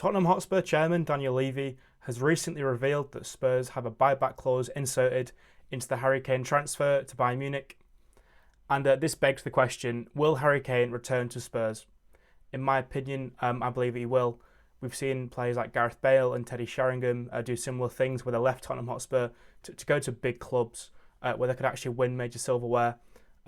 Tottenham Hotspur chairman Daniel Levy has recently revealed that Spurs have a buyback clause inserted into the Harry Kane transfer to Bayern Munich. And this begs the question, will Harry Kane return to Spurs? In my opinion, I believe he will. We've seen players like Gareth Bale and Teddy Sheringham do similar things where they left Tottenham Hotspur to go to big clubs where they could actually win major silverware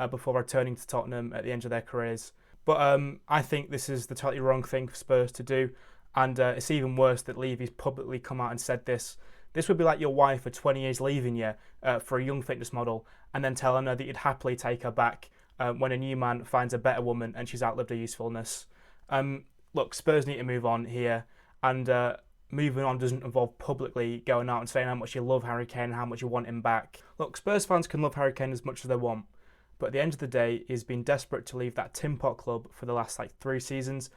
before returning to Tottenham at the end of their careers. But I think this is the totally wrong thing for Spurs to do. And it's even worse that Levy's publicly come out and said this. This would be like your wife for 20 years leaving you for a young fitness model and then telling her that you'd happily take her back when a new man finds a better woman and she's outlived her usefulness. Look, Spurs need to move on here, and moving on doesn't involve publicly going out and saying how much you love Harry Kane and how much you want him back. Look, Spurs fans can love Harry Kane as much as they want, but at the end of the day, he's been desperate to leave that tin pot club for the last 3 seasons.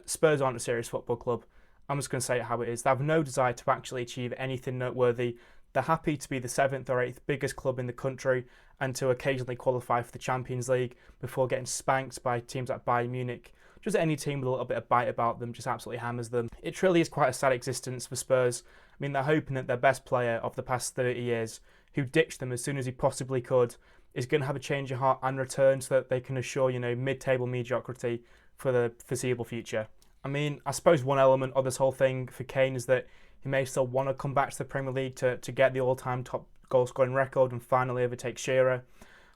Spurs aren't a serious football club. I'm just going to say it how it is. They have no desire to actually achieve anything noteworthy. They're happy to be the 7th or 8th biggest club in the country and to occasionally qualify for the Champions League before getting spanked by teams like Bayern Munich. Just any team with a little bit of bite about them just absolutely hammers them. It truly is quite a sad existence for Spurs. I mean, they're hoping that their best player of the past 30 years, who ditched them as soon as he possibly could, is going to have a change of heart and return so that they can assure, mid-table mediocrity for the foreseeable future. I mean, I suppose one element of this whole thing for Kane is that he may still want to come back to the Premier League to get the all-time top goal-scoring record and finally overtake Shearer.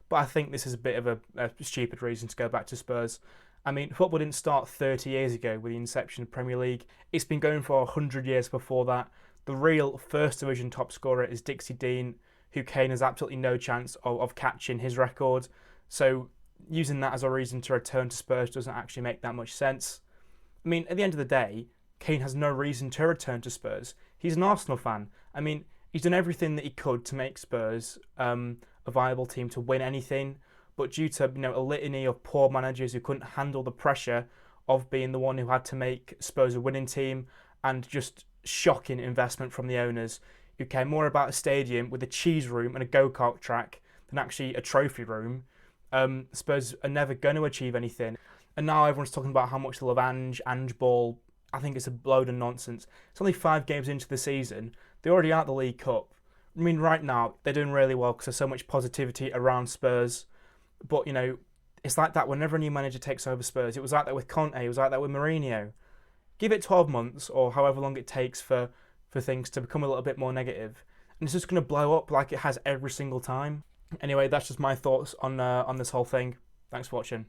But I think this is a bit of a stupid reason to go back to Spurs. I mean, football didn't start 30 years ago with the inception of the Premier League. It's been going for 100 years before that. The real First Division top scorer is Dixie Dean, who Kane has absolutely no chance of catching his record. So using that as a reason to return to Spurs doesn't actually make that much sense. I mean, at the end of the day, Kane has no reason to return to Spurs. He's an Arsenal fan. I mean, he's done everything that he could to make Spurs a viable team to win anything. But due to a litany of poor managers who couldn't handle the pressure of being the one who had to make Spurs a winning team, and just shocking investment from the owners who care more about a stadium with a cheese room and a go-kart track than actually a trophy room, Spurs are never going to achieve anything. And now everyone's talking about how much they love Ange Ball. I think it's a load of nonsense. It's only 5 games into the season. They're already out of the League Cup. I mean, right now, they're doing really well because there's so much positivity around Spurs. But, it's like that whenever a new manager takes over Spurs. It was like that with Conte. It was like that with Mourinho. Give it 12 months or however long it takes for things to become a little bit more negative, and it's just going to blow up like it has every single time. Anyway, that's just my thoughts on this whole thing. Thanks for watching.